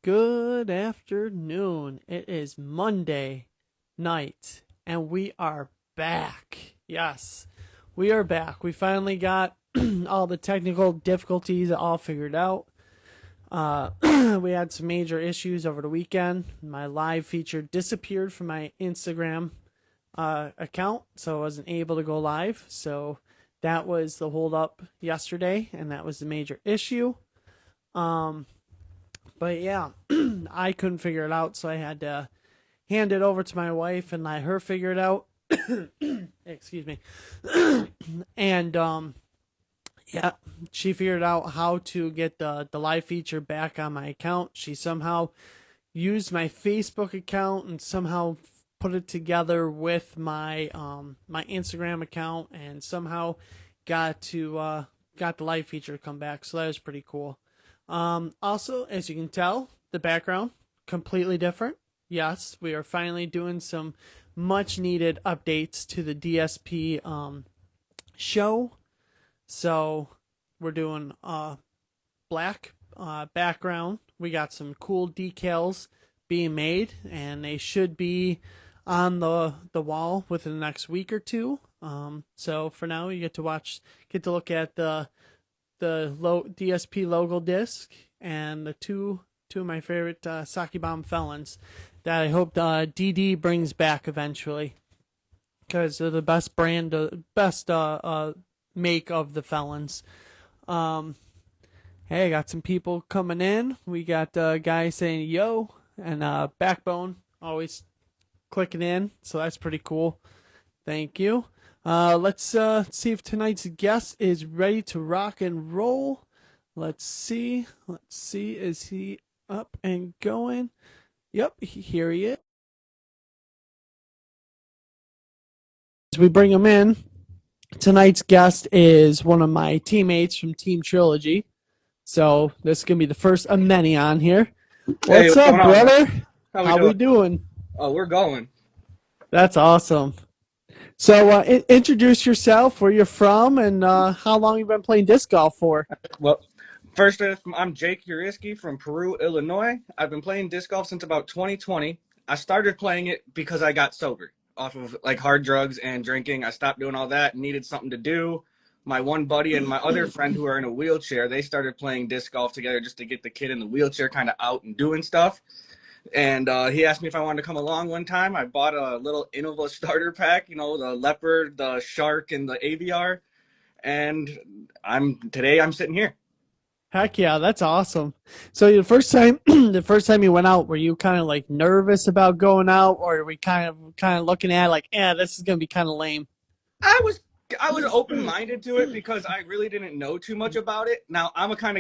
Good afternoon. It is Monday night, and we are back. Yes, we are back. We finally got all the technical difficulties all figured out. We had some major issues over the weekend. My live feature disappeared from my Instagram account, so I wasn't able to go live. So that was the hold up yesterday, and that was the major issue. But yeah, I couldn't figure it out, so I had to hand it over to my wife and let her figure it out. Excuse me. And yeah, she figured out how to get the live feature back on my account. She somehow used my Facebook account and somehow put it together with my my Instagram account and somehow got the live feature to come back. So that was pretty cool. Also, as you can tell, the background completely different. Yes, we are finally doing some much needed updates to the DSP show. So we're doing black background. We got some cool decals being made, and they should be on the wall within the next week or two. So for now, you get to look at the DSP logo disc and the two of my favorite Sake Bomb felons that I hope DD brings back eventually, because they're the best brand, best make of the felons. Hey, I got some people coming in. We got a guy saying yo, and Backbone always clicking in, so that's pretty cool. Thank you. Let's see if tonight's guest is ready to rock and roll. Let's see. Is he up and going? Yep, here he is. As we bring him in, tonight's guest is one of my teammates from Team Trilogy. So this is going to be the first of many on here. Hey, What's up, brother? How we doing? Oh, we're going. That's awesome. So introduce yourself, where you're from, and how long you've been playing disc golf for. Well, first, I'm Jake Uriski from Peru, Illinois. I've been playing disc golf since about 2020. I started playing it because I got sober off of like hard drugs and drinking. I stopped doing all that, needed something to do. My one buddy and my other friend who are in a wheelchair, they started playing disc golf together just to get the kid in the wheelchair kind of out and doing stuff. And he asked me if I wanted to come along one time. I bought a little Innova starter pack, the leopard, the shark, and the AVR. And today I'm sitting here. Heck yeah, that's awesome. So the first time, the first time you went out, were you kind of like nervous about going out, or were we kind of looking at it like, yeah, this is gonna be kind of lame? I was open-minded to it because I really didn't know too much about it. Now I'm the kind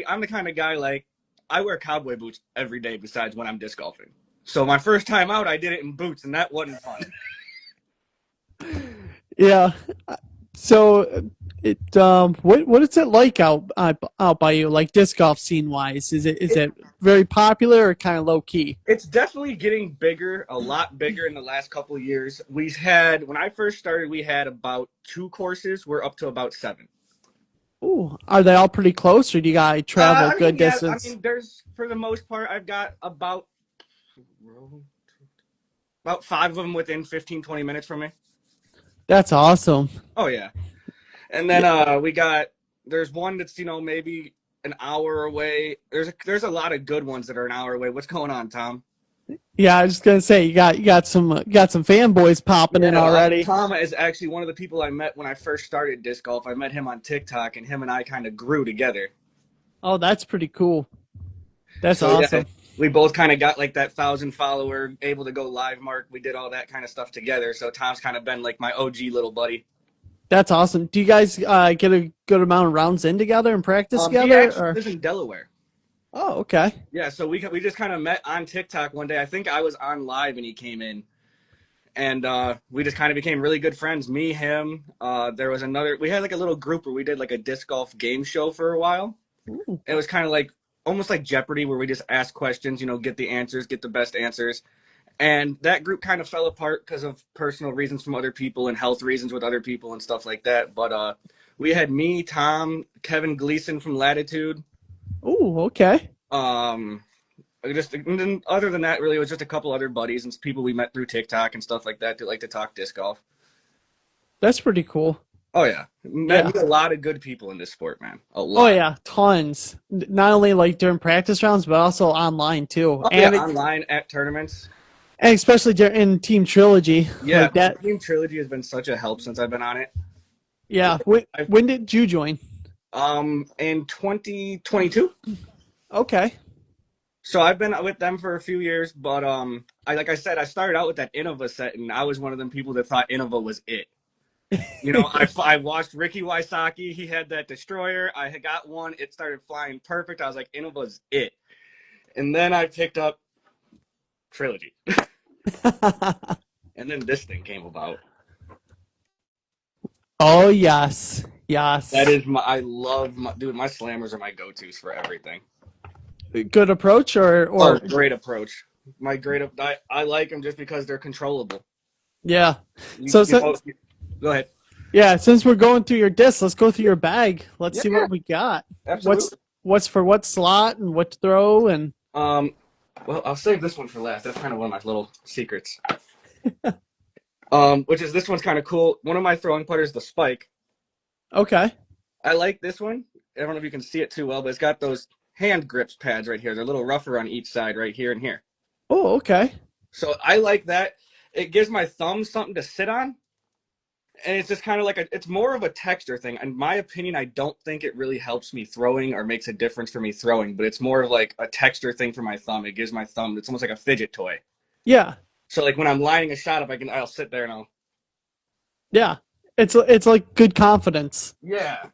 of guy, like, I wear cowboy boots every day besides when I'm disc golfing. So my first time out, I did it in boots, and that wasn't fun. Yeah. So what is it like out by you, like disc golf scene wise? Is it very popular or kind of low key? It's definitely getting bigger, a lot bigger in the last couple of years. When I first started, we had about 2 courses. We're up to about 7. Ooh, are they all pretty close, or do you guys travel good Yeah. distance? There's, for the most part, I've got about 5 of them within 15, 20 minutes from me. That's awesome. Oh, yeah. And then there's one that's, maybe an hour away. There's a lot of good ones that are an hour away. What's going on, Tom? Yeah, I was just gonna say you got some fanboys popping in already. Tom is actually one of the people I met when I first started disc golf. I met him on TikTok, and him and I kind of grew together. Oh, that's pretty cool. That's So, awesome. Yeah, we both kind of got like that 1,000 follower, able to go live mark. We did all that kind of stuff together. So Tom's kind of been like my OG little buddy. That's awesome. Do you guys get a good amount of rounds in together and practice together? He actually lives in Delaware. Oh, okay. Yeah, so we just kind of met on TikTok one day. I think I was on live and he came in, and we just kind of became really good friends. Me, him. There was we had like a little group where we did like a disc golf game show for a while. Ooh. It was kind of like almost like Jeopardy, where we just ask questions, get the answers, get the best answers. And that group kind of fell apart because of personal reasons from other people and health reasons with other people and stuff like that. But we had me, Tom, Kevin Gleason from Latitude. Oh, okay. Just and then other than that, really, it was just a couple other buddies and people we met through TikTok and stuff like that that like to talk disc golf. That's pretty cool. Oh yeah, met Yeah. meet a lot of good people in this sport, man. A Oh lot. yeah, tons. Not only like during practice rounds, but also online too, Oh yeah, online at tournaments. and especially in Team Trilogy, Yeah, like that. Team Trilogy has been such a help since I've been on it. Yeah. I've, When did you join? in 2022. Okay. So I've been with them for a few years, but I like I said, I started out with that Innova set, and I was one of them people that thought Innova was it. You know, I watched Ricky Wysocki. He had that destroyer. I had got one. It started flying perfect. I was like, Innova's it. And then I picked up Trilogy, and then this thing came about. Oh yes, That yes. is I love dude. My slammers are my go-tos for everything. Good approach, Oh, or great approach. I like them just because they're controllable. yeah. You, So you know, since go ahead. yeah, since we're going through your disc, let's go through your bag. Let's Yeah, see what we got. absolutely. What's for what slot and what to throw and Um, well, I'll save this one for last. That's kind of one of my little secrets. Which is this one's kind of cool. One of my throwing putters, the Spike. okay. I like this one. I don't know if you can see it too well, but it's got those hand grips pads right here. They're a little rougher on each side, right here and here. Oh, okay. So I like that. It gives my thumb something to sit on, and it's just kind of like it's more of a texture thing. In my opinion, I don't think it really helps me throwing or makes a difference for me throwing, but it's more of like a texture thing for my thumb. It gives my thumb, it's almost like a fidget toy. Yeah. So like when I'm lining a shot up, I'll sit there and I'll, Yeah. It's like good confidence. yeah.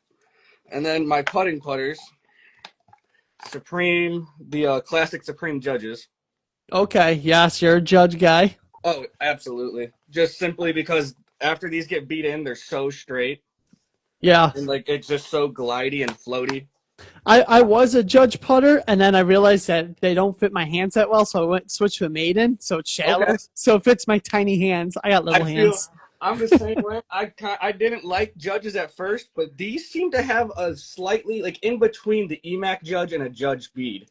And then my putting putters, Supreme, the classic Supreme Judges. Okay. Yes, you're a judge guy. Oh, absolutely. Just simply because after these get beat in, they're so straight Yeah. and like it's just so glidey and floaty. I was a judge putter, and then I realized that they don't fit my hands that well, so I went switched to a maiden, so it's shallow, Okay. so it fits my tiny hands. I got I little feel hands. I'm the same way. I didn't like Judges at first, but these seem to have a slightly like in between the EMAC Judge and a Judge bead.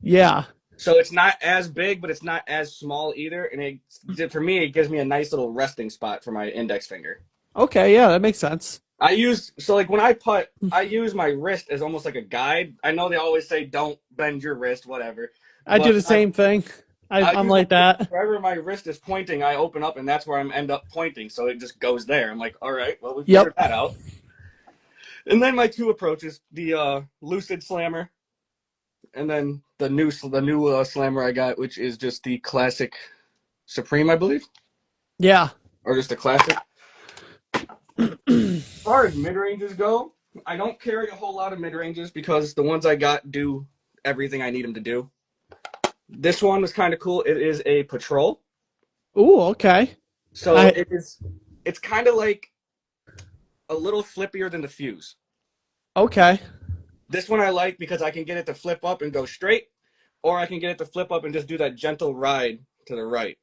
Yeah. So it's not as big, but it's not as small either. And for me, it gives me a nice little resting spot for my index finger. Okay. Yeah, that makes sense. Like when I putt, I use my wrist as almost like a guide. I know they always say don't bend your wrist, whatever. I do But the same thing. I I'm use my like that. wherever my wrist is pointing, I open up and that's where I end up pointing. So it just goes there. I'm like, all right, well we figured Yep. that out. And then my two approaches, the Lucid Slammer, and then the new Slammer I got, which is just the classic Supreme, I believe, Yeah. or just a classic. As far as mid ranges go, I don't carry a whole lot of mid ranges because the ones I got do everything I need them to do. This one was kind of cool. It is a patrol, Ooh. Okay. so I it's kind of like a little flippier than the Fuse. okay. This one I like because I can get it to flip up and go straight, or I can get it to flip up and just do that gentle ride to the right,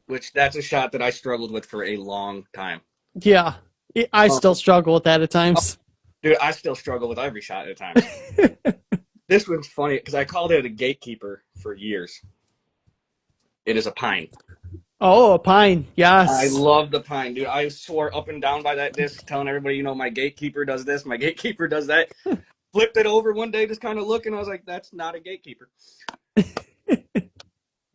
which that's a shot that I struggled with for a long time. Yeah. I Um, still struggle with that at oh, times. dude, I still struggle with every shot at times. This one's funny because I called it a gatekeeper for years. It is a pine. Oh, a pine. I Yes. love the pine, dude. I swore up and down by that disc, telling everybody, my gatekeeper does this, my gatekeeper does that. Flipped it over one day, just kind of looking. I was like, that's not a gatekeeper.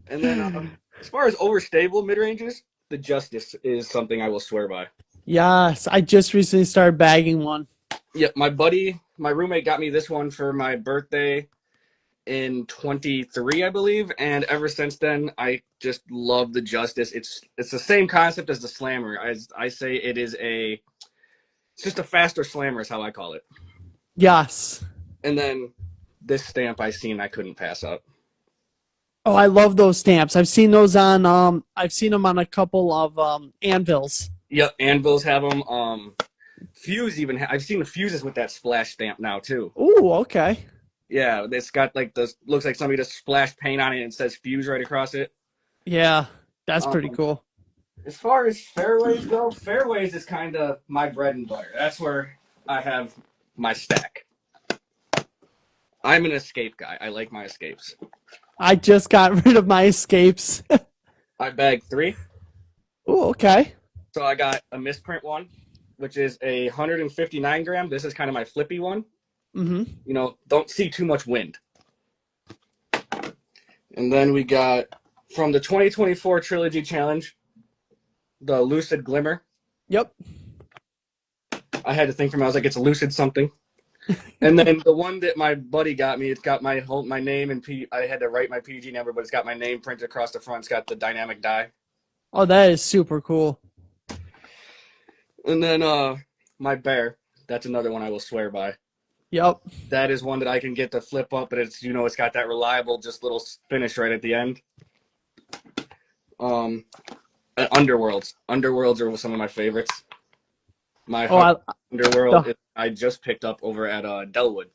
And then as far as overstable mid ranges, the Justice is something I will swear by. Yes. I just recently started bagging one. Yeah, my roommate got me this one for my birthday in 23, I believe, and ever since then, I just love the Justice. It's the same concept as the Slammer. As I say, it's just a faster Slammer is how I call it. Yes. And then this stamp I couldn't pass up. Oh, I love those stamps. I've seen those on I've seen them on a couple of anvils. Yep, anvils have them. Fuse even I've seen the fuses with that splash stamp now too. Ooh, okay. Yeah, it's got like this. Looks like somebody just splashed paint on it and it says Fuse right across it. Yeah, that's pretty Um, cool. as far as fairways go, fairways is kind of my bread and butter. That's where I have my stack. I'm an escape guy. I like my escapes. I just got rid of my escapes. I bagged 3. Oh, okay. So I got a misprint one, which is a 159 gram. This is kind of my flippy one. Mm-hmm. Don't see too much wind. And then we got from the 2024 Trilogy Challenge, the Lucid Glimmer. Yep. I had to think for me. I was like, it's a Lucid something. And then the one that my buddy got me, it's got my name and I had to write my PG number, but it's got my name printed across the front. It's got the dynamic die. Oh, that is super cool. And then my bear. That's another one I will swear by. Yep. That is one that I can get to flip up, but it's got that reliable just little finish right at the end. Underworlds. Underworlds are some of my favorites. My Underworld I just picked up over at Delwood.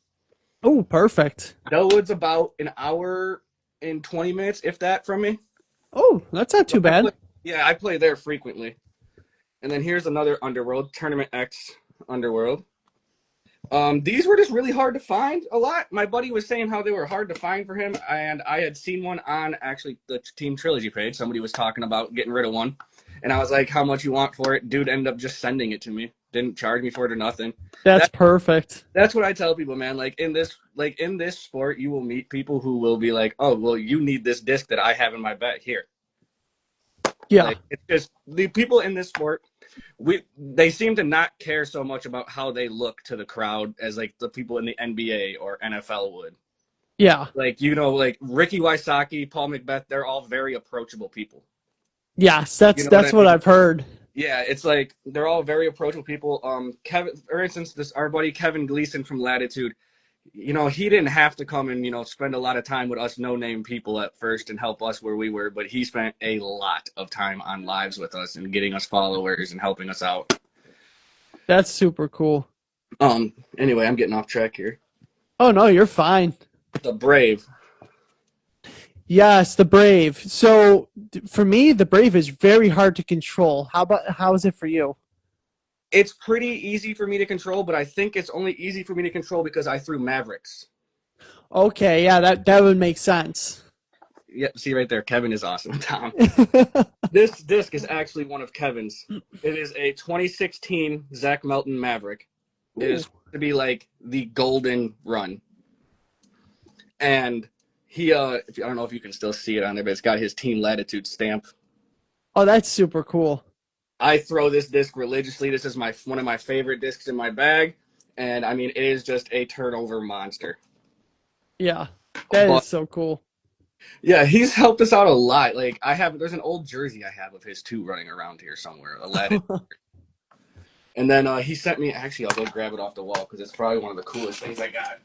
Oh, perfect. Delwood's about an hour and 20 minutes, if that, from me. Oh, that's not too bad. I play there frequently. And then here's another Underworld, Tournament X Underworld. These were just really hard to find a lot. My buddy was saying how they were hard to find for him, and I had seen one on actually the Team Trilogy page. Somebody was talking about getting rid of one, and I was like, how much you want for it? Dude ended up just sending it to me. Didn't charge me for it or nothing. That's perfect. That's what I tell people, man. Like in this sport, you will meet people who will be like, oh, well, you need this disc that I have in my bag here. Yeah. Like, it's just the people in this sport, they seem to not care so much about how they look to the crowd as like the people in the NBA or NFL would. Yeah. Like, like Ricky Wysocki, Paul Macbeth, they're all very approachable people. Yes, that's what I've heard. Yeah, it's like they're all very approachable people. Kevin, for instance, our buddy Kevin Gleason from Latitude, he didn't have to come and spend a lot of time with us no-name people at first and help us where we were, but he spent a lot of time on lives with us and getting us followers and helping us out. That's super cool. Anyway, I'm getting off track here. Oh no, you're fine. The Brave. Yes, the Brave. So for me, the Brave is very hard to control. How is it for you? It's pretty easy for me to control, but I think it's only easy for me to control because I threw Mavericks. Okay, yeah, that would make sense. Yep, see right there, Kevin is awesome, Tom. This disc is actually one of Kevin's. It is a 2016 Zach Melton Maverick. It is to be like the golden run. And he, I don't know if you can still see it on there, but it's got his Team Latitude stamp. Oh, that's super cool. I throw this disc religiously. This is one of my favorite discs in my bag. And, I mean, it is just a turnover monster. Yeah, that is so cool. Yeah, he's helped us out a lot. Like, there's an old jersey I have of his, too, running around here somewhere. A Latitude. And then he sent me, actually, I'll go grab it off the wall because it's probably one of the coolest things I got.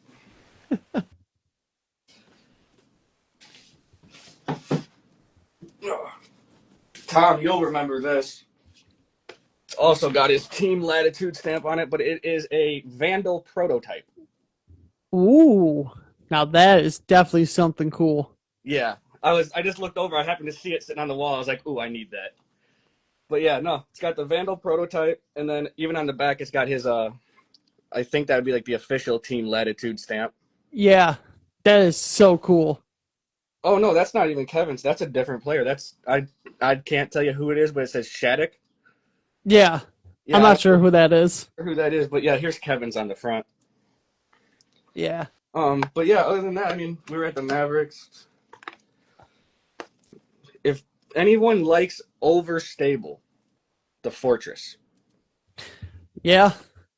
Tom, you'll remember this. It's also got his Team Latitude stamp on it, but it is a Vandal prototype. Ooh, now that is definitely something cool. Yeah, I just looked over. I happened to see it sitting on the wall. I was like, ooh, I need that. But yeah, no, it's got the Vandal prototype, and then even on the back, it's got his I think that would be like the official Team Latitude stamp. Yeah, that is so cool. Oh no, that's not even Kevin's. That's a different player. I can't tell you who it is, but it says Shattuck. Yeah, I'm not sure who that is. Who that is, but yeah, here's Kevin's on the front. Yeah. But yeah, other than that, I mean, we were at the Mavericks. If anyone likes overstable, the Fortress. Yeah,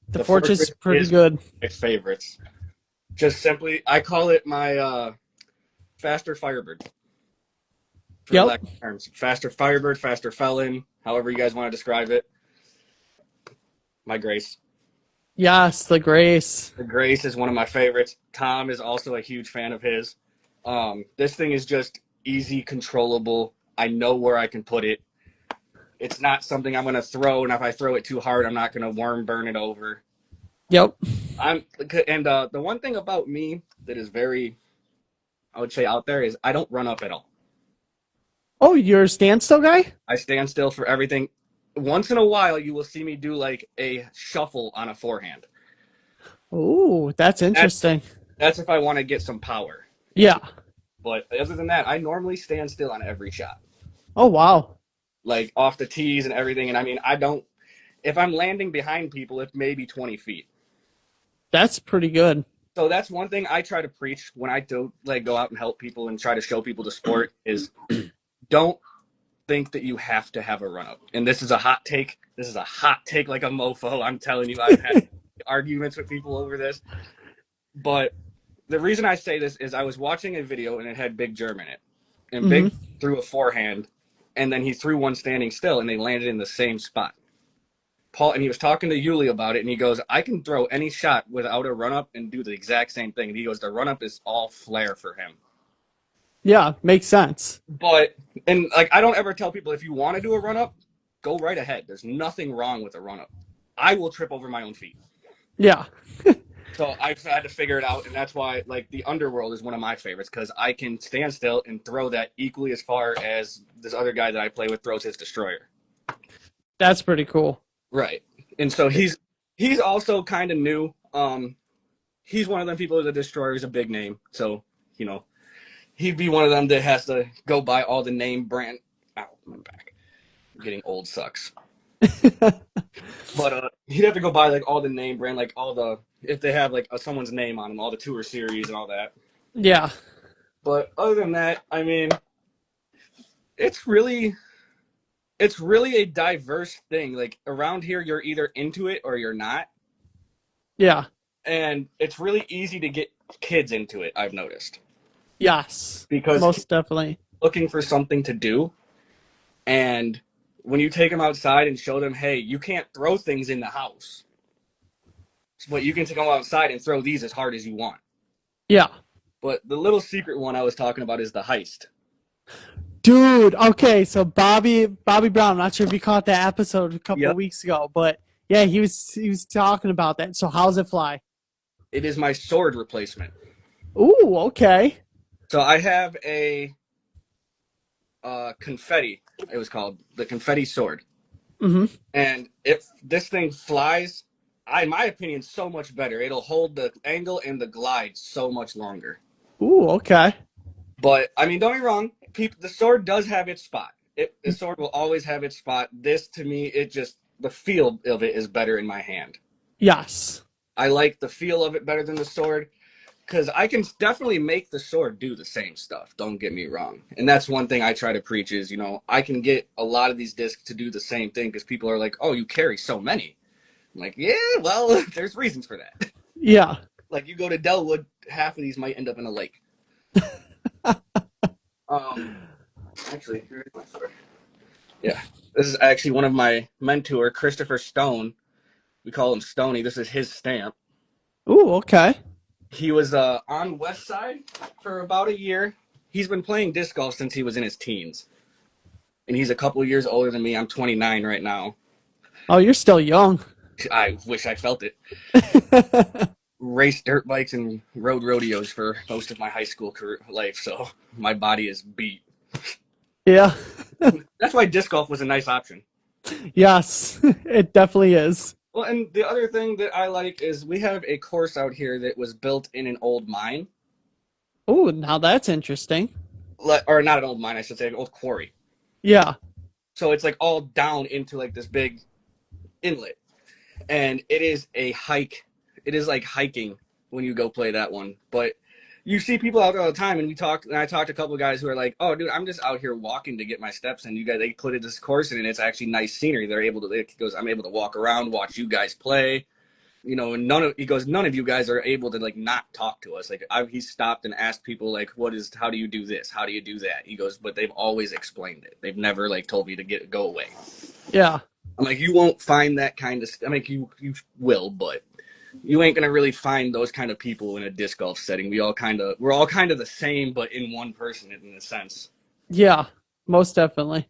the Fortress is pretty good. My favorites. Just simply, I call it my faster Firebird. For lack of terms. Faster Firebird, faster Felon, however you guys want to describe it. My Grace. Yes, the Grace. The Grace is one of my favorites. Tom is also a huge fan of his. This thing is just easy, controllable. I know where I can put it. It's not something I'm going to throw, and if I throw it too hard, I'm not going to worm burn it over. Yep. The one thing about me that is very, I would say, out there is I don't run up at all. Oh, you're a standstill guy? I stand still for everything. Once in a while, you will see me do like a shuffle on a forehand. Oh, that's interesting. That's if I want to get some power Yeah. into it. But other than that, I normally stand still on every shot, Oh, wow. like off the tees and everything. And I mean, I don't. If I'm landing behind people, it's maybe 20 feet. That's pretty good. So that's one thing I try to preach when I do like go out and help people and try to show people the sport is don't think that you have to have a run up. And this is a hot take. This is a hot take like a mofo. I'm telling you, I've had arguments with people over this. But the reason I say this is I was watching a video and it had Big Germ in it. And Hmm. Big threw a forehand and then he threw one standing still and they landed in the same spot. Paul, and he was talking to Yuli about it, and he goes, I can throw any shot without a run up and do the exact same thing. And he goes, the run up is all flair for him. Yeah, makes sense. But, and like, I don't ever tell people if you want to do a run up, go right ahead. There's nothing wrong with a run up. I will trip over my own feet. Yeah. So I've had to figure it out, and that's why, like, the underworld is one of my favorites because I can stand still and throw that equally as far as this other guy that I play with throws his destroyer. That's pretty cool. Right. And so he's also kind of new. He's one of them people that destroyer is a big name. So, you know, he'd be one of them that has to go buy all the name brand. Ow, my back. Getting old sucks. But he'd have to go buy like all the name brand, like all the if they have like someone's name on them, all the tour series and all that. Yeah. But other than that, I mean, it's really a diverse thing. Like around here, you're either into it or you're not. Yeah. And it's really easy to get kids into it, I've noticed. Yes. Because Most definitely. looking for something to do. And when you take them outside and show them, hey, you can't throw things in the house, but you can take them outside and throw these as hard as you want. Yeah. But the little secret one I was talking about is the heist. Dude, okay, so Bobby Brown, I'm not sure if you caught that episode a couple of weeks ago, but yeah, he was talking about that. So how's it fly? It is my sword replacement. Ooh, okay. So I have a confetti, it was called, the confetti sword. Mm-hmm. And if this thing flies, in my opinion, so much better. It'll hold the angle and the glide so much longer. Ooh, okay. But, I mean, don't get me wrong, the sword does have its spot. The sword will always have its spot. This, to me, the feel of it is better in my hand. Yes. I like the feel of it better than the sword. Because I can definitely make the sword do the same stuff. Don't get me wrong. And that's one thing I try to preach is, I can get a lot of these discs to do the same thing because people are like, oh, you carry so many. I'm like, yeah, well, there's reasons for that. Yeah. Like you go to Delwood, half of these might end up in a lake. Actually, here's my sword. Yeah, this is actually one of my mentor, Christopher Stone. We call him Stoney. This is his stamp. Ooh, okay. He was on West Side for about a year. He's been playing disc golf since he was in his teens. And he's a couple years older than me. I'm 29 right now. Oh, you're still young. I wish I felt it. Raced dirt bikes and rode rodeos for most of my high school career life, so my body is beat. Yeah. That's why disc golf was a nice option. Yes, it definitely is. Well, and the other thing that I like is we have a course out here that was built in an old mine. Oh, now that's interesting. Or not an old mine, I should say, an old quarry. Yeah. So it's like all down into like this big inlet. And it is a hike. It is like hiking when you go play that one. But you see people out there all the time, and I talked to a couple of guys who are like, "Oh, dude, I'm just out here walking to get my steps." And they put this course in, and it's actually nice scenery. He goes, "I'm able to walk around, watch you guys play." And none of you guys are able to like not talk to us. Like he stopped and asked people like, how do you do this? How do you do that? He goes, but they've always explained it. They've never like told me to go away. Yeah. I'm like, you won't find that kind of. I mean, you will, but you ain't gonna really find those kind of people in a disc golf setting. We're all kind of the same, but in one person in a sense. Yeah, most definitely.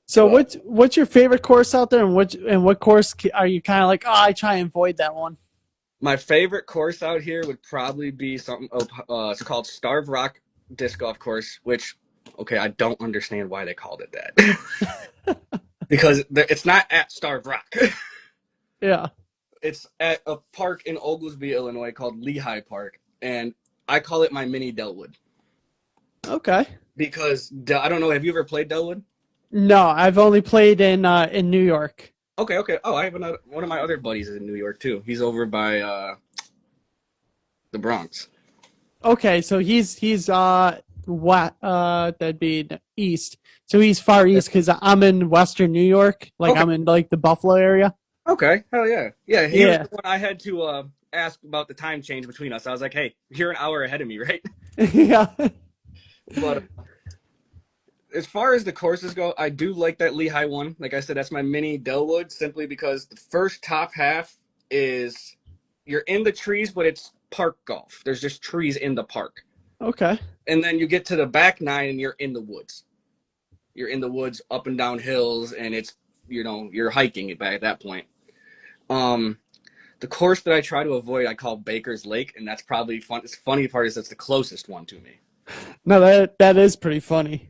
So what's your favorite course out there, and what course are you kind of like? Oh, I try and avoid that one. My favorite course out here would probably be something. It's called Starved Rock Disc Golf Course, which I don't understand why they called it that. Because it's not at Starved Rock. Yeah. It's at a park in Oglesby, Illinois called Lehigh Park. and I call it my mini Delwood Okay. because I don't know. Have you ever played Delwood? No, I've only played in New York. Okay, okay. Oh, I have one of my other buddies is in New York too. He's over by the Bronx. Okay, so he's what that'd be east. So he's far east because I'm in Western New York. Like Okay, I'm in like the Buffalo area. okay. Hell yeah, yeah. He was Yeah. the one I had to ask about the time change between us. I was like, hey, you're an hour ahead of me, right? Yeah. But as far as the courses go, I do like that Lehigh one. Like I said, that's my mini Delwood simply because the first top half is you're in the trees, but it's park golf. There's just trees in the park. Okay. And then you get to the back nine and you're in the woods. You're in the woods up and down hills and it's you're hiking it back at that point. Um the course that I try to avoid I call Baker's Lake, and that's probably fun. The funny part is that's the closest one to me. No, that is pretty funny.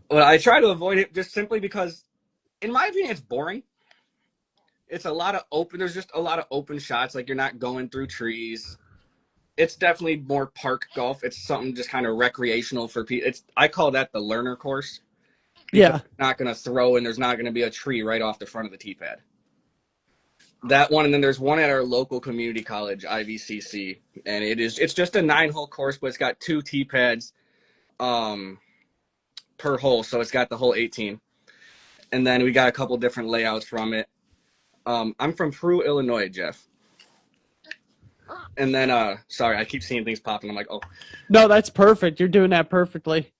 But I try to avoid it just simply because in my opinion it's boring. It's a lot of open. There's just a lot of open shots. Like you're not going through trees. It's definitely more park golf. It's something just kind of recreational for people. I call that the learner course because Yeah. you're not going to throw and there's not going to be a tree right off the front of the tee pad. That one, and then there's one at our local community college, IVCC, and it's just a 9-hole course, but it's got 2 tee pads per hole, so it's got the whole 18. And then we got a couple different layouts from it. I'm from Peru, Illinois, Jeff. And then, sorry, I keep seeing things popping. I'm like, oh. No, that's perfect. You're doing that perfectly.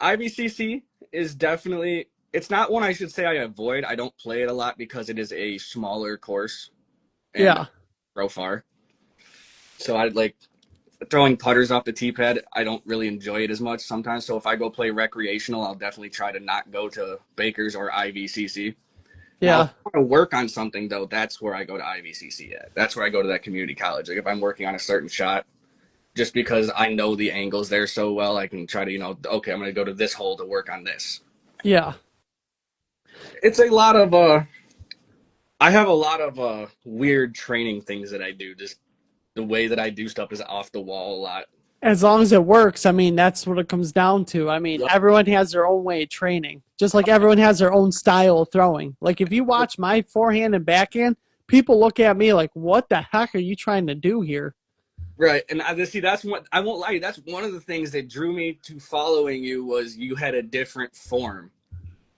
IVCC is definitely, it's not one I should say I avoid. I don't play it a lot because it is a smaller course. And Yeah. throw far. So I like throwing putters off the tee pad. I don't really enjoy it as much sometimes. So if I go play recreational, I'll definitely try to not go to Baker's or IVCC. Yeah. Now, if I want to work on something, though, that's where I go to IVCC at. That's where I go to that community college. Like, if I'm working on a certain shot, just because I know the angles there so well, I can try to, okay, I'm going to go to this hole to work on this. Yeah. It's a lot of, I have a lot of weird training things that I do. Just the way that I do stuff is off the wall a lot. As long as it works, I mean, that's what it comes down to. I mean, Yep. everyone has their own way of training, just like everyone has their own style of throwing. Like, if you watch my forehand and backhand, people look at me like, what the heck are you trying to do here? Right, and see, that's what I won't lie. That's one of the things that drew me to following you was you had a different form.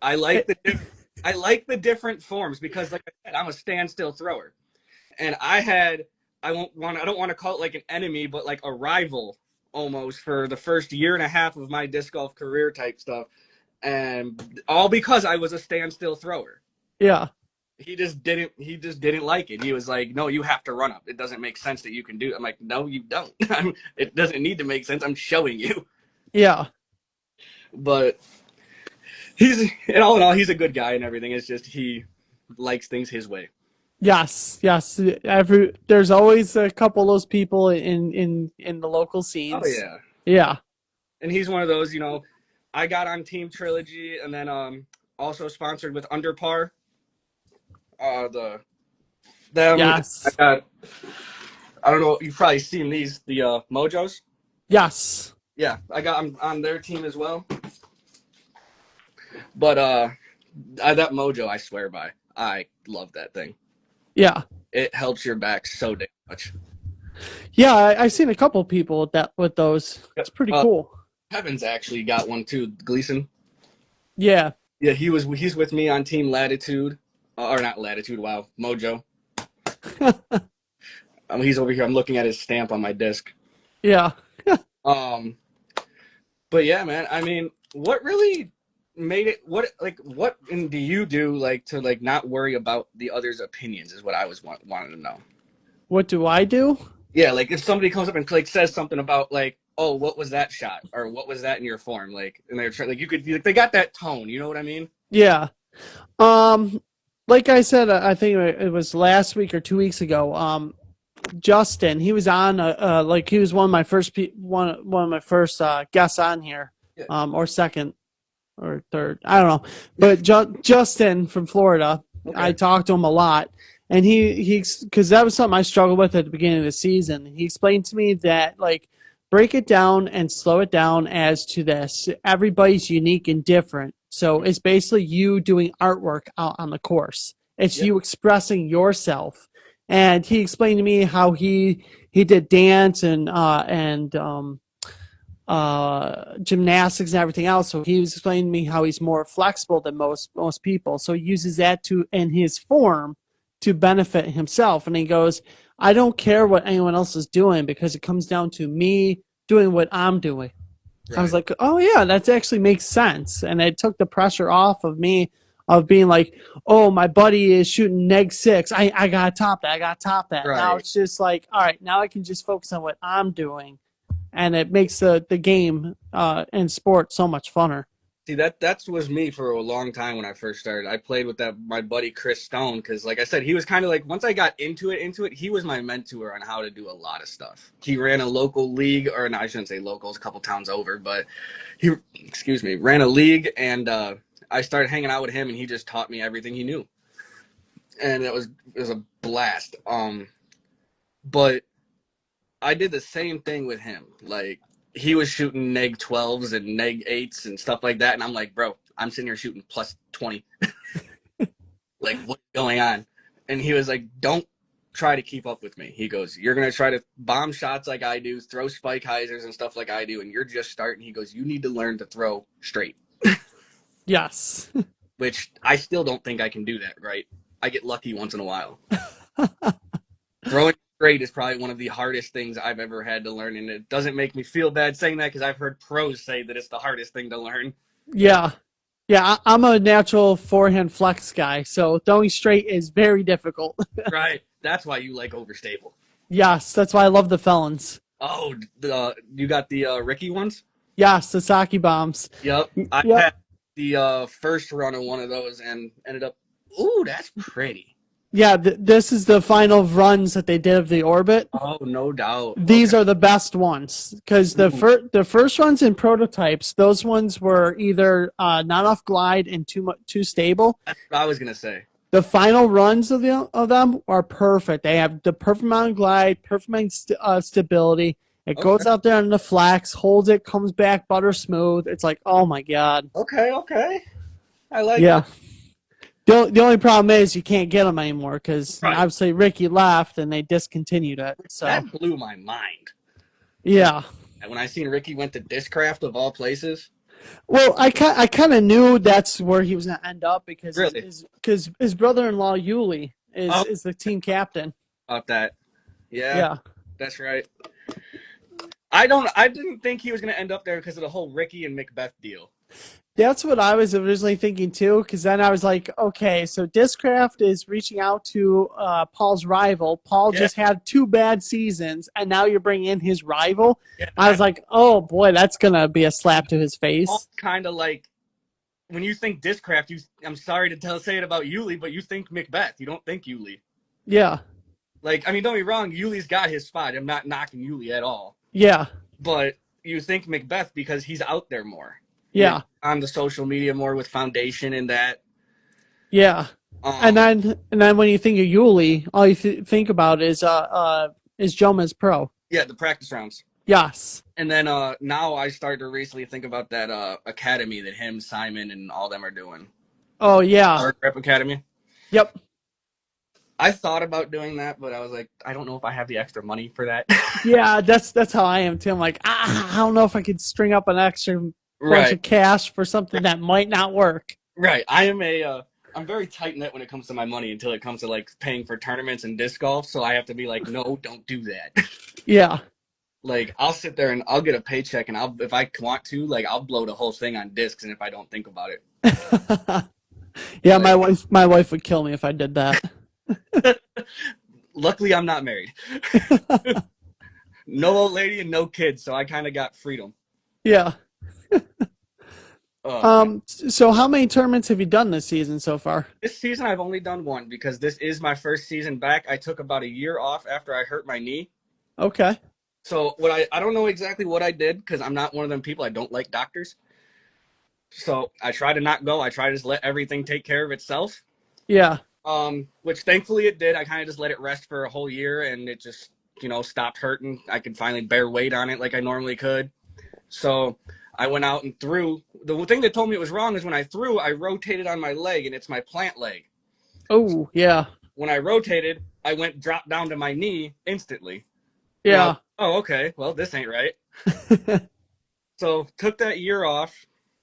I like the different forms because, like I said, I'm a standstill thrower, and I don't want to call it like an enemy, but like a rival almost for the first year and a half of my disc golf career type stuff, and all because I was a standstill thrower. Yeah. He just didn't like it. He was like, no, you have to run up. It doesn't make sense that you can do it. I'm like, no, you don't. It doesn't need to make sense. I'm showing you. Yeah. But in all, he's a good guy and everything. It's just he likes things his way. Yes. Yes. There's always a couple of those people in the local Oh scenes. yeah. Yeah. And he's one of those, I got on Team Trilogy and then also sponsored with Underpar. Yes. I don't know, you've probably seen the Mojos. Yes. Yeah, I'm on their team as well. But that Mojo I swear by. I love that thing. Yeah. It helps your back so damn much. Yeah, I've seen a couple people with those. It's pretty cool. Heaven's actually got one too, Gleason. Yeah. Yeah, he's with me on Team Latitude. Or not Latitude, wow, Mojo. He's over here. I'm looking at his stamp on my disc. Yeah. But yeah, man, I mean, what really made it what do you do like to like not worry about the others' opinions is what I was wanting to know. What do I do? Yeah, like if somebody comes up and like says something about like, oh, what was that shot or what was that in your form, like, and they're trying, like, you could like, they got that tone, you know what I mean? Yeah. Like I said, I think it was last week or 2 weeks ago. Justin, he was on like he was one of my first guests on here, Yeah. or second or third, I don't know, but Justin from Florida. Okay. I talked to him a lot, And because that was something I struggled with at the beginning of the season. He explained to me that, like, break it down and slow it down as to this. Everybody's unique and different. So it's basically you doing artwork out on the course. It's Yep. you expressing yourself. And he explained to me how he did dance and gymnastics and everything else. So he was explaining to me how he's more flexible than most people. So he uses that to in his form to benefit himself. And he goes, I don't care what anyone else is doing because it comes down to me doing what I'm doing. I was Right. like, oh yeah, that actually makes sense. And it took the pressure off of me of being like, oh, my buddy is shooting -6. I gotta top that. I gotta top that. Now Right. it's just like, all right, now I can just focus on what I'm doing. And it makes the game and sport so much funner. See, that was me for a long time when I first started. I played with that my buddy Chris Stone because, like I said, he was kind of like once I got into it, he was my mentor on how to do a lot of stuff. He ran a local league, or no, I shouldn't say local, it's a couple towns over, but he, excuse me, ran a league, and I started hanging out with him, and he just taught me everything he knew, and it was a blast. But I did the same thing with him. Like he was shooting neg 12s and neg 8s and stuff like that, and I'm like, bro, I'm sitting here shooting +20. Like, what's going on? And he was like, don't try to keep up with me. He goes, you're gonna try to bomb shots like I do, throw spike hyzers and stuff like I do, and you're just starting. He goes, you need to learn to throw straight, Yes. which I still don't think I can do that. Right? I get lucky once in a while. Throwing straight is probably one of the hardest things I've ever had to learn, and it doesn't make me feel bad saying that because I've heard pros say that it's the hardest thing to learn. Yeah. Yeah, I'm a natural forehand flex guy, so throwing straight is very difficult. Right. That's why you like overstable. Yes, that's why I love the felons. Oh, you got the Ricky ones? Yes, the sake bombs. Yep. I Yep. had the first run of one of those and ended up. Ooh, that's pretty. Yeah, this is the final runs that they did of the orbit. Oh, no doubt. These Okay. are the best ones because Ooh, the first ones in prototypes, those ones were either not off glide and too stable. that's what I was gonna say. The final runs of them are perfect. They have the perfect amount of glide, perfect amount of stability. It Okay. goes out there on the flex, holds it, comes back butter smooth. It's like, oh my god. Okay. Okay. I like Yeah. that. The only problem is you can't get them anymore because Right. obviously Ricky left and they discontinued it. So That blew my mind. yeah. When I seen Ricky went to Discraft of all places. Well, I kind of knew that's where he was going to end up because Really? his brother-in-law Yuli Oh, is the team captain. about that. Yeah, Yeah. that's right. I didn't think he was gonna end up there because of the whole Ricky and Macbeth deal. That's what I was originally thinking too, because then I was like, okay, so Discraft is reaching out to Paul's rival. Paul Yeah, just had 2 bad seasons, and now you're bringing in his rival. yeah. I was like, oh boy, that's gonna be a slap to his face. Kind of like when you think Discraft, I'm sorry to say it about Yuli, but you think Macbeth. You don't think Yuli. Yeah, Like, I mean, don't be wrong. Yuli's got his spot. I'm not knocking Yuli at all, yeah, but you think Macbeth because he's out there more. You know, yeah, on the social media more with Foundation and that. yeah. Um, And then when you think of Yuli, all you think about is Joma's Pro. yeah, the practice rounds. Yes. And then now I start to recently think about that academy that him, Simon, and all them are doing. Oh yeah. Our Grip Academy. Yep. I thought about doing that, but I was like, I don't know if I have the extra money for that. Yeah, that's how I am too. I'm like, I don't know if I could string up an extra bunch Right, of cash for something that might not work. right. I'm very tight knit when it comes to my money until it comes to like paying for tournaments and disc golf. So I have to be like, no, don't do that. Yeah. Like I'll sit there and I'll get a paycheck and if I want to, like I'll blow the whole thing on discs and if I don't think about it. Yeah, Like, my wife would kill me if I did that. luckily I'm not married. No old lady and no kids, so I kind of got freedom. Yeah. Oh man. So how many tournaments have you done this season so far? This season I've only done one because this is my first season back. I took about a year off after I hurt my knee. Okay. So what I don't know exactly what I did because I'm not one of them people. I don't like doctors. So I try to not go. I try to just let everything take care of itself. Yeah. Which thankfully it did. I kind of just let it rest for a whole year, and it just stopped hurting. I could finally bear weight on it like I normally could. So I went out and threw. The thing that told me it was wrong is when I threw, I rotated on my leg, and it's my plant leg. Oh, yeah. When I rotated, I dropped down to my knee instantly. And I was, Yeah. oh, okay, well, this ain't right. So took that year off.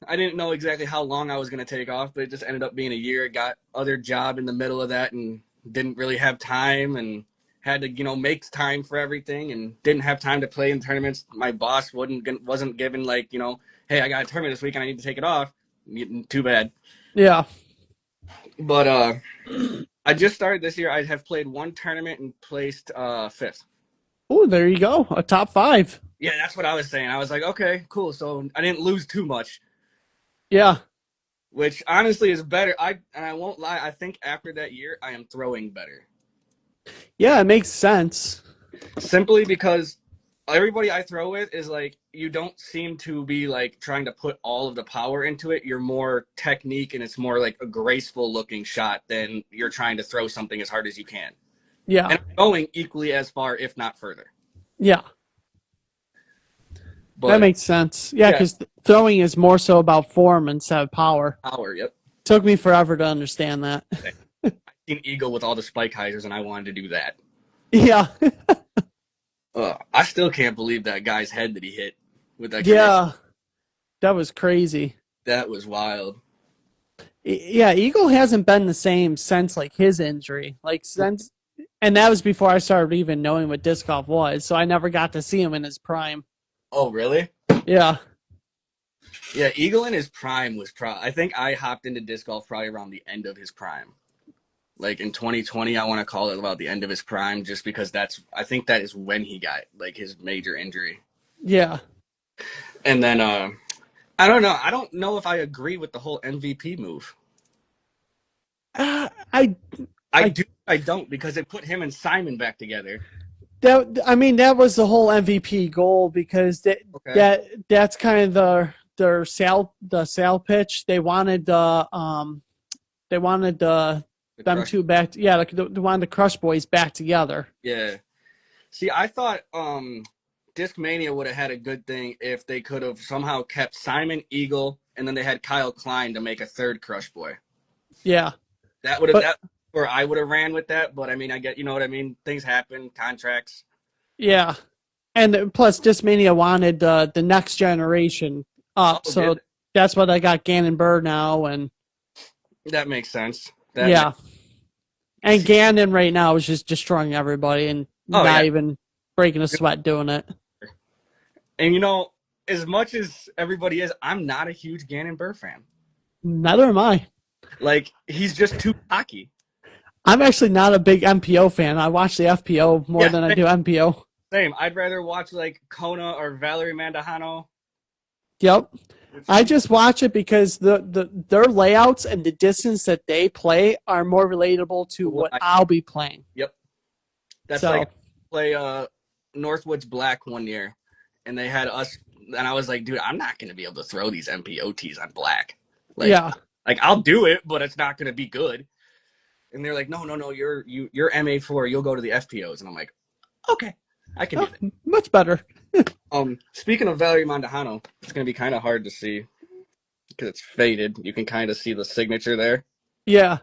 I didn't know exactly how long I was going to take off, but it just ended up being a year. Got other job in the middle of that and didn't really have time and had to, make time for everything and didn't have time to play in tournaments. My boss wasn't given like, hey, I got a tournament this week and I need to take it off. Too bad. Yeah. But I just started this year. I have played one tournament and placed fifth. Oh, there you go. A top 5. Yeah, that's what I was saying. I was like, okay, cool. So I didn't lose too much, Yeah. which honestly is better. I won't lie. I think after that year, I am throwing better. Yeah, it makes sense. Simply because everybody I throw with is like, you don't seem to be like trying to put all of the power into it. You're more technique and it's more like a graceful looking shot than you're trying to throw something as hard as you can. Yeah. And I'm going equally as far, if not further. Yeah. But That makes sense. Yeah, because throwing is more so about form instead of power. Power, yep. Took me forever to understand that. I've seen Eagle with all the spike hyzers, and I wanted to do that. Yeah. I still can't believe that guy's head that he hit with that. Yeah. That was crazy. That was wild. Yeah, Eagle hasn't been the same since like his injury. And that was before I started even knowing what disc golf was, so I never got to see him in his prime. Oh, really? Yeah. Yeah, Eagle in his prime was I think I hopped into disc golf probably around the end of his prime. Like in 2020, I want to call it about the end of his prime, just because I think that is when he got like his major injury. Yeah. And then I don't know. I don't know if I agree with the whole MVP move. I don't, because it put him and Simon back together. that was the whole MVP goal, because that's kind of their sale pitch. They wanted them two back. Yeah, they wanted the Crush Boys back together. Yeah. See, I thought Disc Mania would have had a good thing if they could have somehow kept Simon, Eagle, and then they had Kyle Klein to make a third Crush Boy. Yeah. That would have where I would have ran with that, but I mean, I get, you know what I mean? Things happen, contracts. Yeah. And plus, Discmania wanted the next generation up, so that's why they got Gannon Burr now, and that makes sense. And Gannon right now is just destroying everybody and not even breaking a sweat doing it. And as much as everybody is, I'm not a huge Gannon Burr fan. Neither am I. Like, he's just too cocky. I'm actually not a big MPO fan. I watch the FPO more than I do MPO. Same. I'd rather watch like Kona or Valerie Mandajano. Yep. I just watch it because their layouts and the distance that they play are more relatable to what I'll be playing. Yep. That's like I play Northwoods Black one year, and they had us, and I was like, dude, I'm not going to be able to throw these MPOTs on Black. Like, like I'll do it, but it's not going to be good. And they're like, no, you're MA4, you'll go to the FPOs. And I'm like, okay, I can do that. Much better. Speaking of Valerie Mandajano, it's going to be kind of hard to see because it's faded. You can kind of see the signature there. Yeah,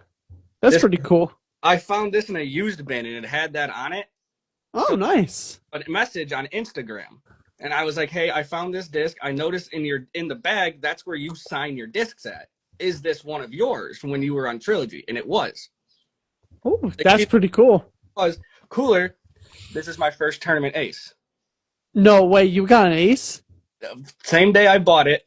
that's pretty cool. I found this in a used bin, and it had that on it. Oh, nice. A message on Instagram. And I was like, hey, I found this disc. I noticed in the bag, that's where you sign your discs at. Is this one of yours from when you were on Trilogy? And it was. Oh, that's pretty cool. Was cooler. This is my first tournament ace. No way, you got an ace? Same day I bought it.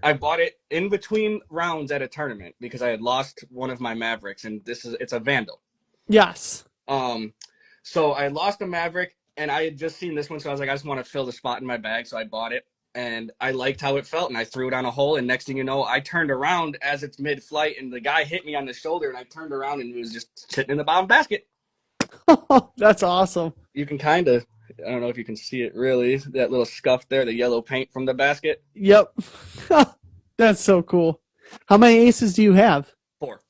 I bought it in between rounds at a tournament because I had lost one of my Mavericks, and it's a Vandal. Yes. So I lost a Maverick, and I had just seen this one, so I was like, I just want to fill the spot in my bag, so I bought it. And I liked how it felt, and I threw it on a hole, and next thing you know, I turned around as it's mid-flight, and the guy hit me on the shoulder, and I turned around, and it was just sitting in the bottom basket. That's awesome. You can kind of, I don't know if you can see it really, that little scuff there, the yellow paint from the basket. Yep. That's so cool. How many aces do you have? 4.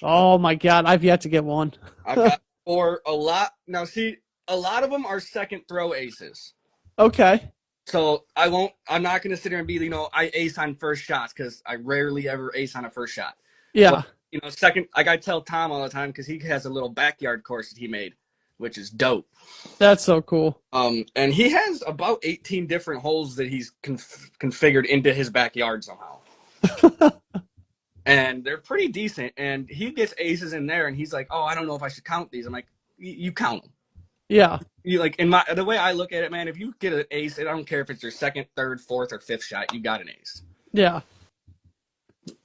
Oh my God, I've yet to get one. I've got for a lot now. See, a lot of them are second throw aces. Okay. So I won't. I'm not going to sit here and be, I ace on first shots because I rarely ever ace on a first shot. But Yeah, second, like I tell Tom all the time because he has a little backyard course that he made, which is dope. that's so cool. And he has about 18 different holes that he's configured into his backyard somehow, and they're pretty decent. And he gets aces in there, and he's like, "Oh, I don't know if I should count these." I'm like, "You count them." Yeah, You like the way I look at it, man. If you get an ace, I don't care if it's your second, third, fourth, or fifth shot, you got an ace. yeah,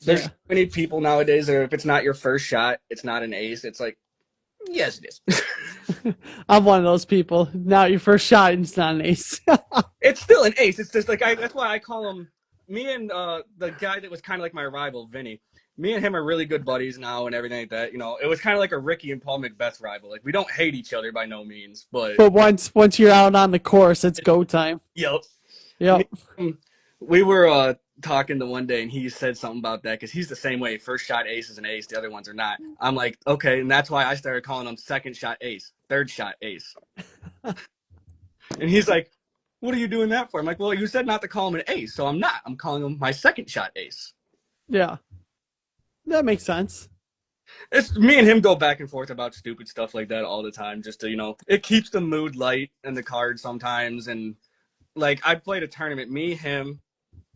There's yeah. so many people nowadays that if it's not your first shot, it's not an ace. It's like, yes, it is. I'm one of those people. Not your first shot, and it's not an ace. It's still an ace. It's just like that's why I call him. Me and the guy that was kind of like my rival, Vinny. Me and him are really good buddies now and everything like that. It was kind of like a Ricky and Paul Macbeth rival. Like we don't hate each other by no means, but But once you're out on the course, it's go time. yep. Yep. We were talking the one day, and he said something about that because he's the same way. First shot ace is an ace, the other ones are not. I'm like, okay, and that's why I started calling him second shot ace, third shot ace. And he's like, what are you doing that for? I'm like, well, you said not to call him an ace, so I'm not. I'm calling him my second shot ace. Yeah. That makes sense. It's me and him go back and forth about stupid stuff like that all the time, just to, it keeps the mood light and the card sometimes. And like I played a tournament, me, him,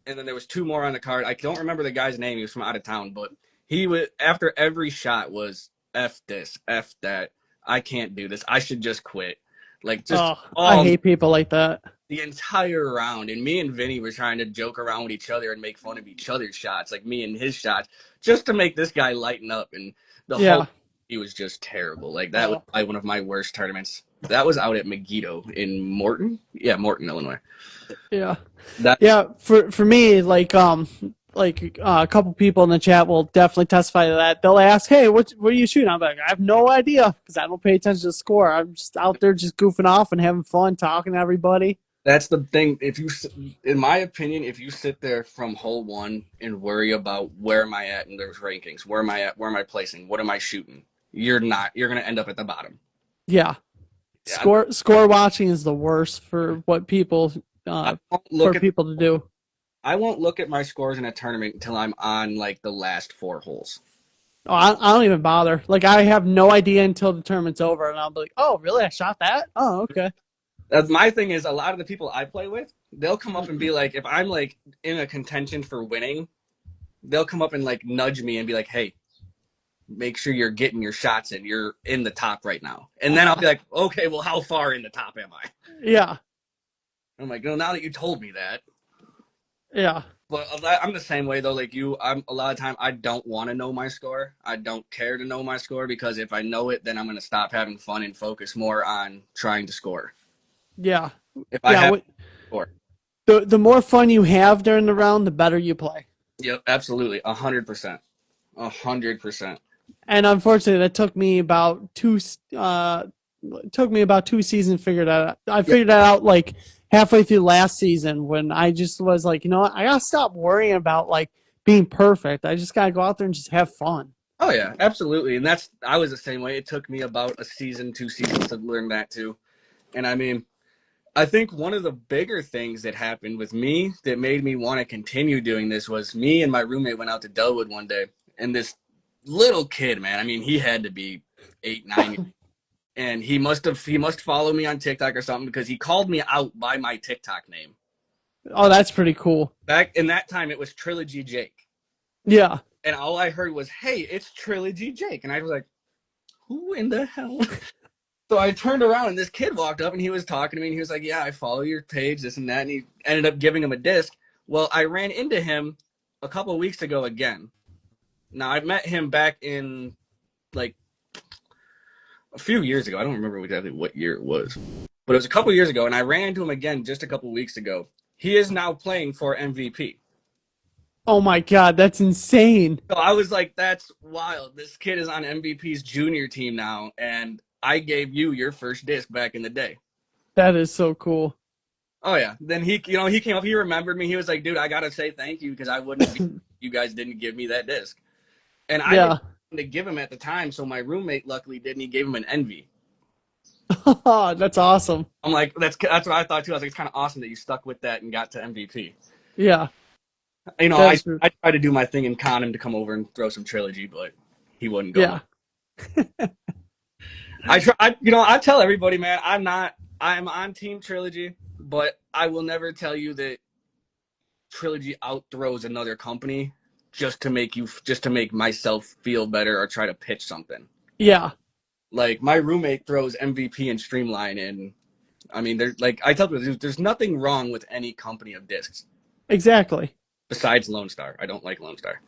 and then there was two more on the card. I don't remember the guy's name. He was from out of town, but he was after every shot was F this, F that. I can't do this. I should just quit. Like just Oh, I all hate people like that. the entire round. And me and Vinny were trying to joke around with each other and make fun of each other's shots, like me and his shots, just to make this guy lighten up. And the Yeah. whole he was just terrible. Like that was probably one of my worst tournaments. That was out at Megiddo in Morton. Yeah, Morton, Illinois. Yeah. That's Yeah. For me, a couple people in the chat will definitely testify to that. They'll ask, "Hey, what are you shooting?" I'm like, "I have no idea because I don't pay attention to the score. I'm just out there just goofing off and having fun, talking to everybody." That's the thing. In my opinion, if you sit there from hole one and worry about where am I at in those rankings, where am I at, where am I placing, what am I shooting, you're not. You're gonna end up at the bottom. Yeah. Yeah, Score watching is the worst for what people I won't for look at. people to do. I won't look at my scores in a tournament until I'm on like the last four holes. Oh, I don't even bother. Like I have no idea until the tournament's over, and I'll be like, "Oh, really? I shot that? Oh, okay." My thing is, a lot of the people I play with, they'll come up and be like, if I'm like in a contention for winning, they'll come up and like nudge me and be like, "Hey, make sure you're getting your shots in. You're in the top right now." And then I'll be like, "Okay, well, how far in the top am I?" Yeah. I'm like, "No, now that you told me that." Yeah. But I'm the same way though. Like you, I'm a lot of time I don't want to know my score. I don't care to know my score because if I know it, then I'm gonna stop having fun and focus more on trying to score. Yeah. If I Yeah. have score, The more fun you have during the round, the better you play. yep, absolutely, 100%, 100%. And unfortunately, that took me about two seasons to figure that out. I figured that out like halfway through last season when I just was like, you know what, I gotta stop worrying about like being perfect. I just gotta go out there and just have fun. Oh yeah, absolutely, and I was the same way. It took me about a season, 2 seasons to learn that too. And I mean, I think one of the bigger things that happened with me that made me want to continue doing this was me and my roommate went out to Delwood one day, and this little kid, man, I mean, he had to be 8, 9, and he must follow me on TikTok or something because he called me out by my TikTok name. Oh, that's pretty cool. Back in that time, it was Trilogy Jake, Yeah. and all I heard was, "Hey, it's Trilogy Jake," and I was like, "Who in the hell?" So I turned around and this kid walked up and he was talking to me and he was like, "Yeah, I follow your page, this and that." And he ended up giving him a disc. Well, I ran into him a couple of weeks ago again. Now I met him back in like a few years ago. I don't remember exactly what year it was, but it was a couple of years ago. And I ran into him again just a couple of weeks ago. He is now playing for MVP. Oh my God, that's insane. So I was like, that's wild. This kid is on MVP's junior team now. And I gave you your first disc back in the day. That is so cool. Oh yeah. Then he came up. He remembered me. He was like, "Dude, I gotta say thank you because I wouldn't. You guys didn't give me that disc." And I Yeah. one to give him at the time, so my roommate luckily did, and he gave him an envy. That's awesome. I'm like, that's what I thought too. I was like, it's kind of awesome that you stuck with that and got to MVP. Yeah, You know, that's I tried to do my thing and con him to come over and throw some Trilogy, but he wouldn't go. yeah, I try. I tell everybody, man, I'm on Team Trilogy, but I will never tell you that Trilogy outthrows another company just to make myself feel better or try to pitch something. yeah, Like my roommate throws MVP and Streamline in. I mean, I tell people, there's nothing wrong with any company of discs exactly. besides Lone Star. I don't like Lone Star.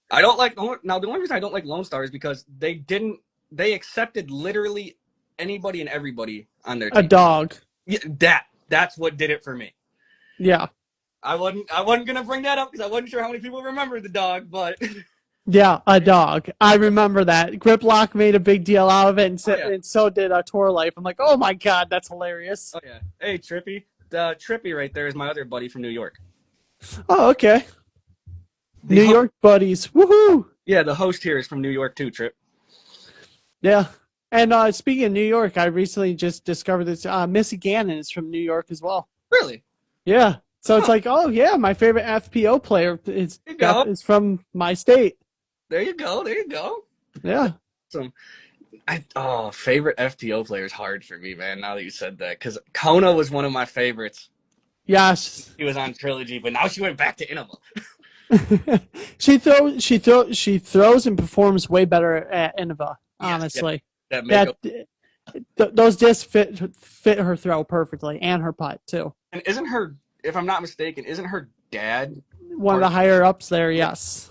I don't like now. The only reason I don't like Lone Star is because they accepted literally anybody and everybody on their team. A dog. Yeah, that's what did it for me. Yeah. I wasn't gonna bring that up because I wasn't sure how many people remember the dog, but Yeah, a dog. I remember that. Griplock made a big deal out of it, and so did Tour Life. I'm like, oh my god, that's hilarious. Oh yeah. Hey, Trippy. Trippy right there is my other buddy from New York. Oh, okay. New York buddies. Woohoo! Yeah, the host here is from New York too, Trip. Yeah. And speaking of New York, I recently just discovered this. Missy Gannon is from New York as well. Really? Yeah. So it's like, oh yeah, my favorite FPO player is from my state. There you go. There you go. Yeah. Favorite FPO player is hard for me, man. Now that you said that, because Kona was one of my favorites. Yes. She was on Trilogy, but now she went back to Innova. she throws and performs way better at Innova. Honestly, those discs fit her throw perfectly and her putt too. And isn't her, if I'm not mistaken, isn't her dad one of the higher ups there? Yes.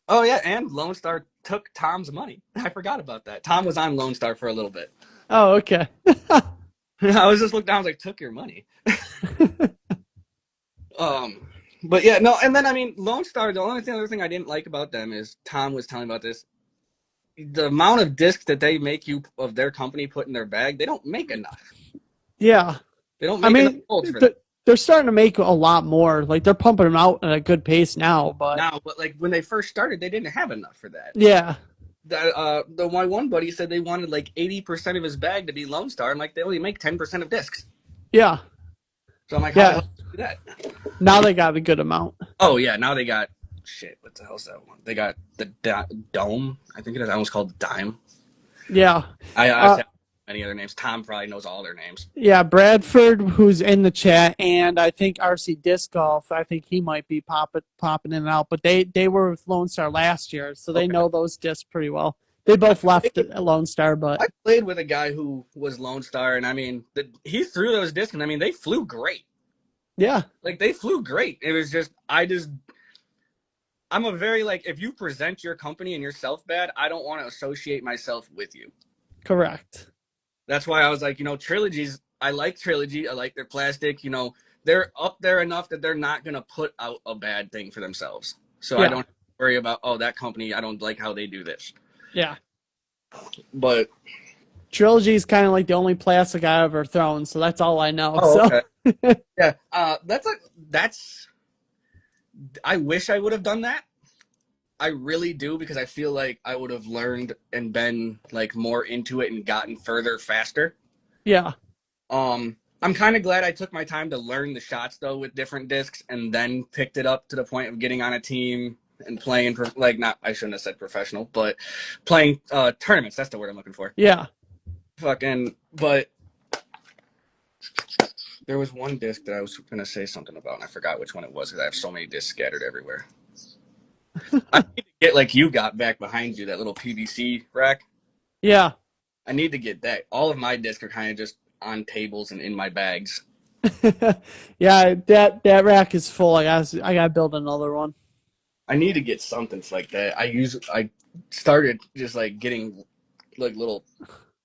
Oh yeah, and Lone Star took Tom's money. I forgot about that. Tom was on Lone Star for a little bit. Oh, okay. I was just looking down, I was like, took your money. But yeah, no, and then I mean, Lone Star. The only other thing I didn't like about them is Tom was telling about this. The amount of discs that they make you of their company put in their bag, they don't make enough. Yeah, they don't. Make enough molds for that. They're starting to make a lot more. Like they're pumping them out at a good pace now. But like when they first started, they didn't have enough for that. Yeah. My one buddy said they wanted like 80% of his bag to be Lone Star. I'm like, they only make 10% of discs. Yeah. So I'm like, how the hell do you do that? Now they got a good amount. Oh yeah, now they got shit. What the hell's that one? They got the Dome. I think it is. That one's called Dime. Yeah. I have many other names. Tom probably knows all their names. Yeah, Bradford, who's in the chat, and I think RC Disc Golf. I think he might be popping in and out. But they were with Lone Star last year, so they know those discs pretty well. They both left Lone Star, but I played with a guy who was Lone Star, and I mean, he threw those discs, and I mean, they flew great. Yeah, like they flew great. It was just I'm a very if you present your company and yourself bad, I don't want to associate myself with you. Correct. That's why I was like, Trilogies. I like Trilogy. I like their plastic. They're up there enough that they're not gonna put out a bad thing for themselves. So I don't worry about that company. I don't like how they do this. Yeah. But Trilogy is kind of like the only plastic I've ever thrown, so that's all I know. Okay. Yeah. I wish I would have done that. I really do, because I feel like I would have learned and been more into it and gotten further faster. Yeah. I'm kind of glad I took my time to learn the shots though with different discs, and then picked it up to the point of getting on a team and playing I shouldn't have said professional, but playing tournaments. That's the word I'm looking for. Yeah. But there was one disc that I was gonna say something about, and I forgot which one it was because I have so many discs scattered everywhere. I need to get like you got back behind you, that little PVC rack. Yeah. I need to get that. All of my discs are kind of just on tables and in my bags. Yeah, that rack is full. I gotta build another one. I need to get something like that. I started just getting little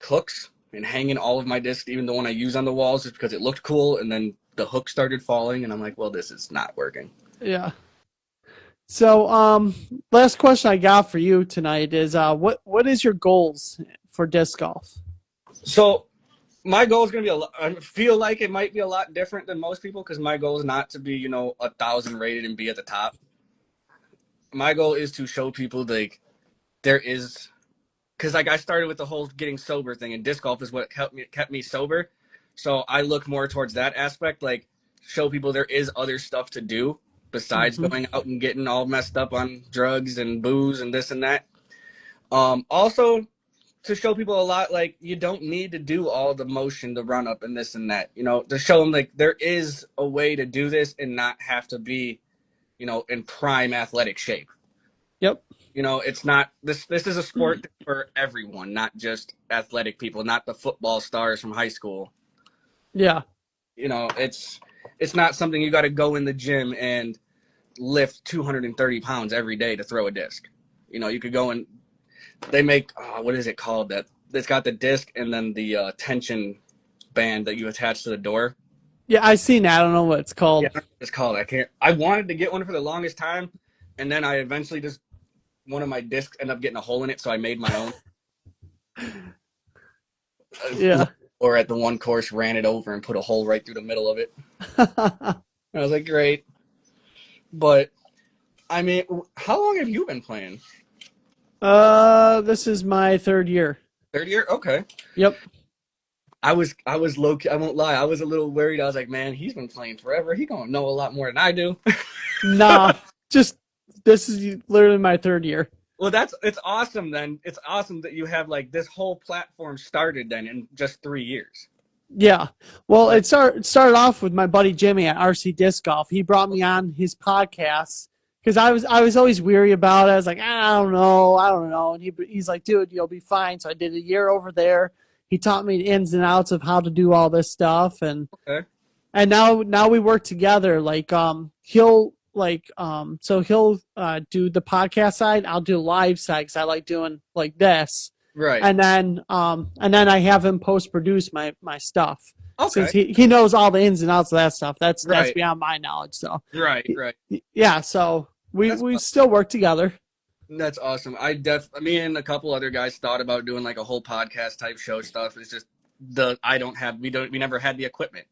hooks and hanging all of my discs, even the one I use on the walls, just because it looked cool. And then the hook started falling, and I'm like, well, this is not working. Yeah. So, last question I got for you tonight is, what is your goals for disc golf? So, my goal is going to be I feel like it might be a lot different than most people, because my goal is not to be, 1,000 rated and be at the top. my goal is to show people like there is, because like I started with the whole getting sober thing, and disc golf is what kept me sober. So I look more towards that aspect, like show people there is other stuff to do besides Hmm. going out and getting all messed up on drugs and booze and this and that. Also to show people a lot, like you don't need to do all the motion, the run up and this and that, you know, to show them like there is a way to do this and not have to be, you know, in prime athletic shape. Yep. You know, it's not this is a sport for everyone, not just athletic people, not the football stars from high school. Yeah. You know, it's not something you got to go in the gym and lift 230 pounds every day to throw a disc. You know, you could go and they make what is it called, that it's got the disc and then the tension band that you attach to the door. Yeah, I seen that. I don't know what it's Yeah, called. it's called. I wanted to get one for the longest time, and then I eventually just one of my discs ended up getting a hole in it, so I made my own. Yeah. Or at the one course, ran it over and put a hole right through the middle of it. I was like, great. But I mean, how long have you been playing? This is my third year. Third year? Okay. Yep. I was low key, I won't lie. I was a little worried. I was like, man, he's been playing forever. He gonna know a lot more than I do. Nah, just this is literally my third year. Well, it's awesome then. It's awesome that you have like this whole platform started then in just 3 years. Yeah. Well, Like, it started off with my buddy Jimmy at RC Disc Golf. He brought me on his podcast because I was always weary about it. I was like, I don't know. And he's like, dude, you'll be fine. So I did a year over there. He taught me the ins and outs of how to do all this stuff, and okay. now we work together. Like he'll so he'll do the podcast side. I'll do live side because I like doing like this. Right. And then I have him post produce my stuff since Okay. he knows all the ins and outs of that stuff. That's Right. beyond my knowledge. So Right. Right. yeah, so That's we still work together. That's awesome. Me and a couple other guys thought about doing like a whole podcast type show stuff. It's just we never had the equipment.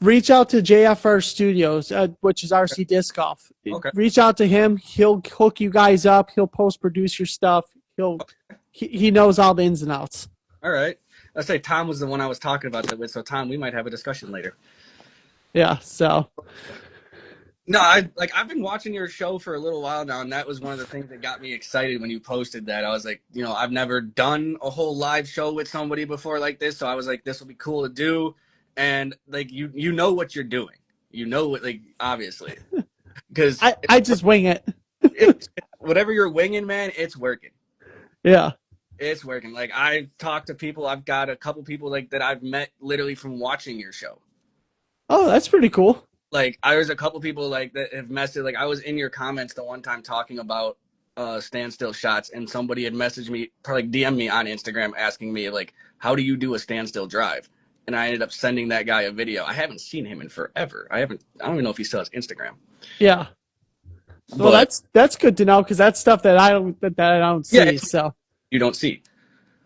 Reach out to JFR Studios, which is RC Disc Golf. Okay. Reach out to him. He'll hook you guys up. He'll post produce your stuff. He knows all the ins and outs. All right. Let's say Tom was the one I was talking about that with. So Tom, we might have a discussion later. Yeah. So No, I've been watching your show for a little while now, and that was one of the things that got me excited when you posted that. I was like, you know, I've never done a whole live show with somebody before like this, so I was like, this will be cool to do. And like you know what you're doing. You know what, like, obviously. Because I just wing it. whatever you're winging, man, it's working. Yeah. It's working. Like I talk to people. I've got a couple people like that I've met literally from watching your show. Oh, that's pretty cool. Like I was a couple people like that have messaged. Like I was in your comments the one time talking about standstill shots, and somebody had messaged me, probably DM me on Instagram asking me like, how do you do a standstill drive? And I ended up sending that guy a video. I haven't seen him in forever. I don't even know if he still has Instagram. Yeah. Well, But that's good to know because that's stuff that I don't see. yeah, So you don't see.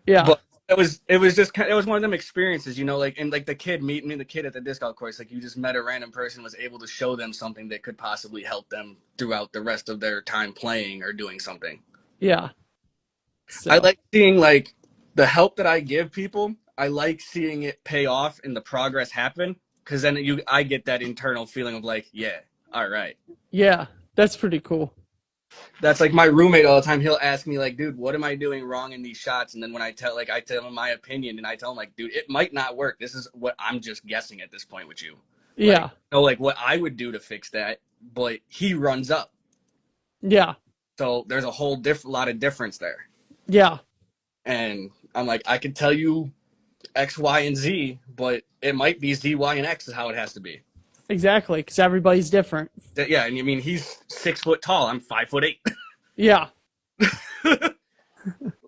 yeah. But it was just it was one of them experiences, you know, like, and like the kid meeting me, the kid at the disc golf course, like you just met a random person, was able to show them something that could possibly help them throughout the rest of their time playing or doing something. Yeah. So I like seeing like the help that I give people. I like seeing it pay off and the progress happen, because then I get that internal feeling of like, yeah, all right. yeah, that's pretty cool. That's like my roommate all the time. He'll ask me like, dude, what am I doing wrong in these shots? And then when I tell him my opinion, and I tell him like, dude, it might not work. This is what I'm just guessing at this point with you. Yeah. Like, you know, like what I would do to fix that, but he runs up. Yeah. So there's a whole lot of difference there. Yeah. And I'm like, I could tell you X, Y, and Z, but it might be Z, Y, and X is how it has to be. Exactly, because everybody's different. Yeah, and I mean, he's 6 foot tall. I'm 5'8". Yeah.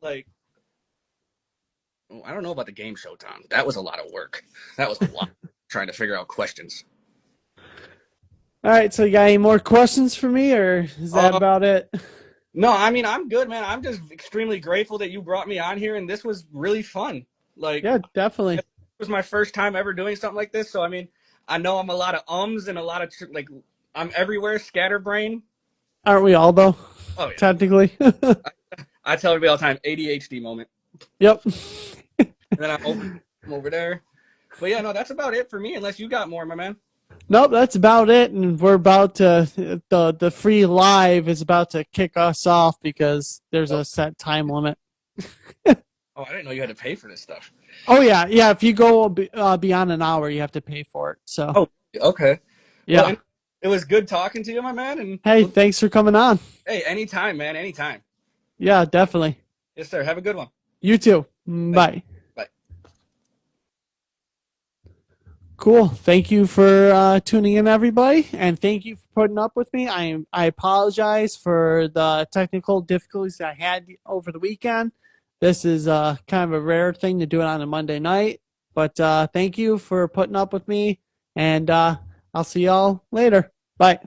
Like, I don't know about the game show, Tom. That was a lot of work. That was a lot trying to figure out questions. All right, so you got any more questions for me, or is that about it? No, I mean, I'm good, man. I'm just extremely grateful that you brought me on here, and this was really fun. Like, Yeah, definitely. it was my first time ever doing something like this, so I mean, I know I'm a lot of and a lot of like, I'm everywhere, scatterbrain, Aren't we all though? Oh yeah. Technically. I tell everybody all the time, ADHD moment. Yep. And then I'm over there. But yeah, no, that's about it for me. Unless you got more, my man. Nope, that's about it. And we're about to the free live is about to kick us off because there's a set time limit. Oh, I didn't know you had to pay for this stuff. Oh yeah, yeah. If you go beyond an hour, you have to pay for it. So. Oh, okay. Yeah. Well, it was good talking to you, my man. And hey, thanks for coming on. Hey, anytime, man. Anytime. Yeah, definitely. Yes, sir. Have a good one. You too. Thanks. Bye. Bye. Cool. Thank you for tuning in, everybody, and thank you for putting up with me. I apologize for the technical difficulties I had over the weekend. This is kind of a rare thing to do it on a Monday night, but thank you for putting up with me, and I'll see y'all later. Bye.